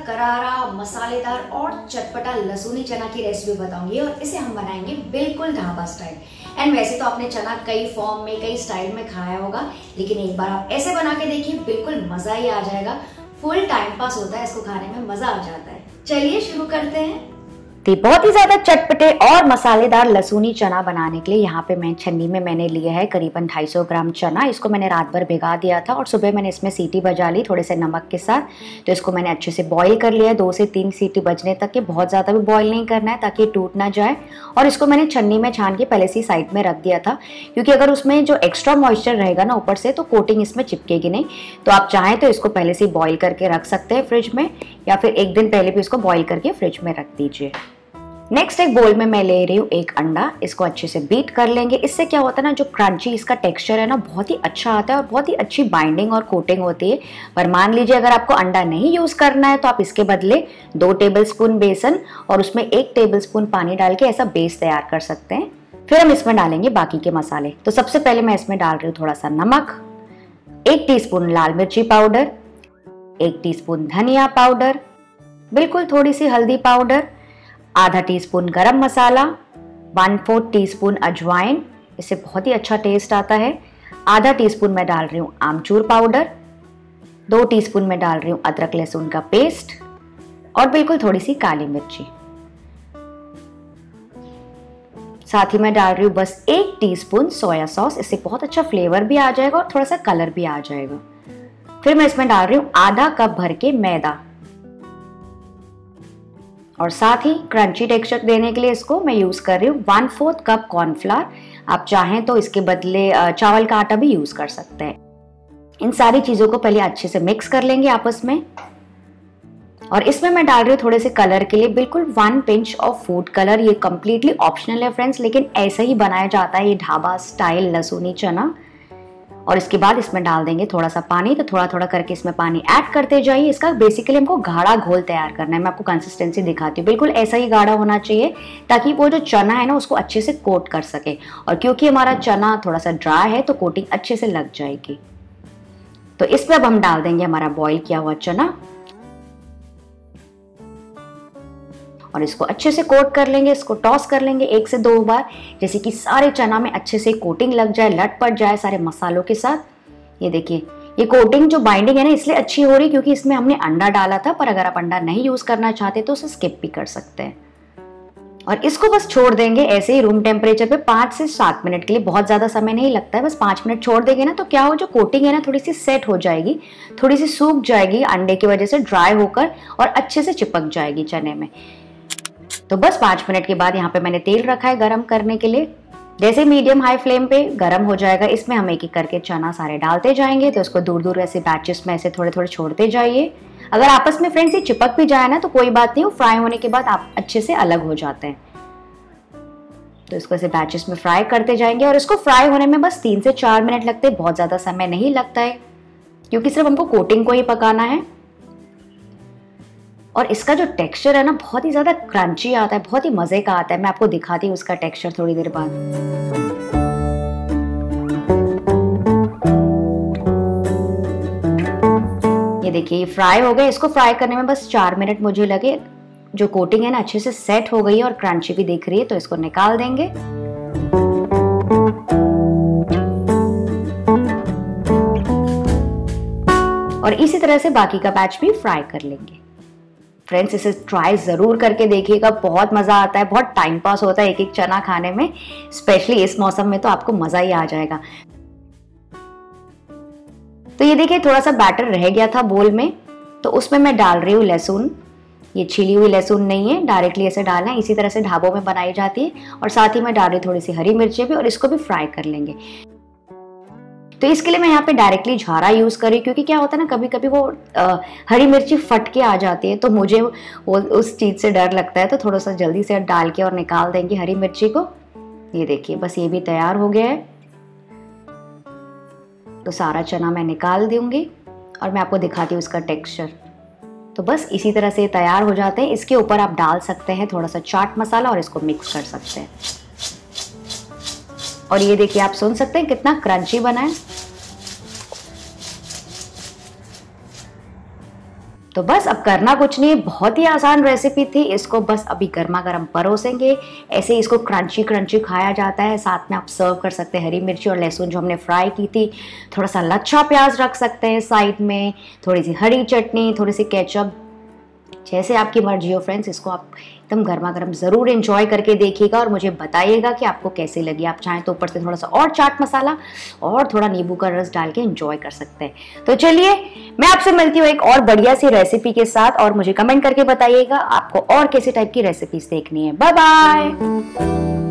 करारा, मसालेदार और चटपटा लहसुनी चना की रेसिपी बताऊंगी और इसे हम बनाएंगे बिल्कुल ढाबा स्टाइल। एंड वैसे तो आपने चना कई फॉर्म में, कई स्टाइल में खाया होगा, लेकिन एक बार आप ऐसे बना के देखिए, बिल्कुल मजा ही आ जाएगा। फुल टाइम पास होता है, इसको खाने में मजा आ जाता है। चलिए शुरू करते हैं। तो बहुत ही ज्यादा चटपटे और मसालेदार लहसुनी चना बनाने के लिए यहाँ पे मैं छन्नी में मैंने लिया है करीबन 250 ग्राम चना। इसको मैंने रात भर भिगा दिया था और सुबह मैंने इसमें सीटी बजा ली थोड़े से नमक के साथ। तो इसको मैंने अच्छे से बॉईल कर लिया है 2 से 3 सीटी बजने तक के। बहुत ज़्यादा भी बॉईल नहीं करना है ताकि टूट ना जाए। और इसको मैंने छन्नी में छान के पहले से साइड में रख दिया था, क्योंकि अगर उसमें जो एक्स्ट्रा मॉइस्चर रहेगा ना ऊपर से, तो कोटिंग इसमें चिपकेगी नहीं। तो आप चाहें तो इसको पहले से बॉईल करके रख सकते हैं फ्रिज में, या फिर एक दिन पहले भी इसको बॉईल करके फ्रिज में रख दीजिए। नेक्स्ट एक बोल में मैं ले रही हूँ एक अंडा। इसको अच्छे से बीट कर लेंगे। इससे क्या होता है ना, जो क्रंची इसका टेक्सचर है ना, बहुत ही अच्छा आता है और बहुत ही अच्छी बाइंडिंग और कोटिंग होती है। पर मान लीजिए अगर आपको अंडा नहीं यूज करना है तो आप इसके बदले 2 टेबलस्पून बेसन और उसमें 1 टेबलस्पून पानी डाल के ऐसा बेस तैयार कर सकते हैं। फिर हम इसमें डालेंगे बाकी के मसाले। तो सबसे पहले मैं इसमें डाल रही हूँ थोड़ा सा नमक, 1 टीस्पून लाल मिर्ची पाउडर, 1 टीस्पून धनिया पाउडर, बिल्कुल थोड़ी सी हल्दी पाउडर, आधा टीस्पून गरम मसाला, 1/4 टीस्पून अजवाइन, इससे बहुत ही अच्छा टेस्ट आता है। आधा टीस्पून मैं डाल रही हूँ आमचूर पाउडर, 2 टीस्पून मैं डाल रही हूँ अदरक लहसुन का पेस्ट और बिल्कुल थोड़ी सी काली मिर्ची। साथ ही मैं डाल रही हूँ बस 1 टीस्पून सोया सॉस। इससे बहुत अच्छा फ्लेवर भी आ जाएगा और थोड़ा सा कलर भी आ जाएगा। फिर मैं इसमें डाल रही हूँ आधा कप भर के मैदा, और साथ ही क्रंची टेक्सचर देने के लिए इसको मैं यूज कर रही हूँ 1/4 कप कॉर्नफ्लावर। आप चाहें तो इसके बदले चावल का आटा भी यूज कर सकते हैं। इन सारी चीजों को पहले अच्छे से मिक्स कर लेंगे आपस में। और इसमें मैं डाल रही हूँ थोड़े से कलर के लिए बिल्कुल 1 पिंच ऑफ फूड कलर। ये कंप्लीटली ऑप्शनल है फ्रेंड्स, लेकिन ऐसे ही बनाया जाता है ये ढाबा स्टाइल लहसुनी चना। और इसके बाद इसमें डाल देंगे थोड़ा सा पानी। तो थोड़ा थोड़ा करके इसमें पानी ऐड करते जाइए। इसका बेसिकली हमको गाढ़ा घोल तैयार करना है। मैं आपको कंसिस्टेंसी दिखाती हूँ, बिल्कुल ऐसा ही गाढ़ा होना चाहिए ताकि वो जो चना है ना उसको अच्छे से कोट कर सके। और क्योंकि हमारा चना थोड़ा सा ड्राई है तो कोटिंग अच्छे से लग जाएगी। तो इसमें अब हम डाल देंगे हमारा बॉईल किया हुआ चना और इसको अच्छे से कोट कर लेंगे। इसको टॉस कर लेंगे 1 से 2 बार, जैसे कि सारे चना में अच्छे से कोटिंग लग जाए, लटपट जाए सारे मसालों के साथ। ये देखिए, ये कोटिंग जो बाइंडिंग है ना इसलिए अच्छी हो रही क्योंकि इसमें हमने अंडा डाला था। पर अगर आप अंडा नहीं यूज करना चाहते तो उसे स्किप भी कर सकते हैं। और इसको बस छोड़ देंगे ऐसे ही रूम टेम्परेचर पे 5 से 7 मिनट के लिए। बहुत ज्यादा समय नहीं लगता है, बस 5 मिनट छोड़ देंगे ना तो क्या हो, जो कोटिंग है ना थोड़ी सी सेट हो जाएगी, थोड़ी सी सूख जाएगी अंडे की वजह से, ड्राई होकर और अच्छे से चिपक जाएगी चने में। तो बस 5 मिनट के बाद यहाँ पे मैंने तेल रखा है गरम करने के लिए। जैसे मीडियम हाई फ्लेम पे गरम हो जाएगा, इसमें हम एक एक करके चना सारे डालते जाएंगे। तो इसको दूर दूर ऐसे बैचेस में ऐसे थोड़े थोड़े छोड़ते जाइए। अगर आपस में फ्रेंड्स ये चिपक भी जाए ना तो कोई बात नहीं, वो फ्राई होने के बाद आप अच्छे से अलग हो जाते हैं। तो इसको ऐसे बैचेस में फ्राई करते जाएंगे और इसको फ्राई होने में बस 3 से 4 मिनट लगते हैं। बहुत ज्यादा समय नहीं लगता है क्योंकि सिर्फ हमको कोटिंग को ही पकाना है। और इसका जो टेक्सचर है ना बहुत ही ज्यादा क्रंची आता है, बहुत ही मजे का आता है। मैं आपको दिखाती हूँ उसका टेक्सचर थोड़ी देर बाद। ये देखिए ये फ्राई हो गए। इसको फ्राई करने में बस 4 मिनट मुझे लगे। जो कोटिंग है ना अच्छे से सेट हो गई है और क्रंची भी दिख रही है। तो इसको निकाल देंगे। और इसी तरह से बाकी का बैच भी फ्राई कर लेंगे। फ्रेंड्स इसे ट्राई जरूर करके देखिएगा, बहुत मजा आता है, बहुत टाइम पास होता है एक एक चना खाने में। स्पेशली इस मौसम में तो आपको मजा ही आ जाएगा। तो ये देखिए थोड़ा सा बैटर रह गया था बोल में, तो उसमें मैं डाल रही हूँ लहसुन। ये छिली हुई लहसुन नहीं है, डायरेक्टली ऐसे डालना है। इसी तरह से ढाबों में बनाई जाती है। और साथ ही मैं डाल रही हूँ थोड़ी सी हरी मिर्ची भी, और इसको भी फ्राई कर लेंगे। तो इसके लिए मैं यहाँ पे डायरेक्टली झारा यूज करी, क्योंकि क्या होता है ना कभी कभी वो हरी मिर्ची फट के आ जाती है, तो मुझे वो उस चीज से डर लगता है। तो थोड़ा सा जल्दी से डाल के और निकाल देंगे हरी मिर्ची को। ये देखिए बस ये भी तैयार हो गया है। तो सारा चना मैं निकाल दूंगी और मैं आपको दिखाती हूँ इसका टेक्सचर। तो बस इसी तरह से तैयार हो जाते हैं। इसके ऊपर आप डाल सकते हैं थोड़ा सा चाट मसाला और इसको मिक्स कर सकते हैं। और ये देखिए आप सुन सकते हैं कितना क्रंची बना है। तो बस अब करना कुछ नहीं, बहुत ही आसान रेसिपी थी। इसको बस अभी गर्मा गर्म परोसेंगे, ऐसे इसको क्रंची क्रंची खाया जाता है। साथ में आप सर्व कर सकते हैं हरी मिर्ची और लहसुन जो हमने फ्राई की थी, थोड़ा सा लच्छा प्याज रख सकते हैं साइड में, थोड़ी सी हरी चटनी, थोड़ी सी केचप, जैसे आपकी मर्जी हो फ्रेंड्स। इसको आप एकदम गर्मा गर्म ज़रूर एंजॉय करके देखिएगा और मुझे बताइएगा कि आपको कैसी लगी। आप चाहें तो ऊपर से थोड़ा सा और चाट मसाला और थोड़ा नींबू का रस डाल के एंजॉय कर सकते हैं। तो चलिए मैं आपसे मिलती हूँ एक और बढ़िया सी रेसिपी के साथ, और मुझे कमेंट करके बताइएगा आपको और कैसे टाइप की रेसिपीज देखनी है। Bye bye.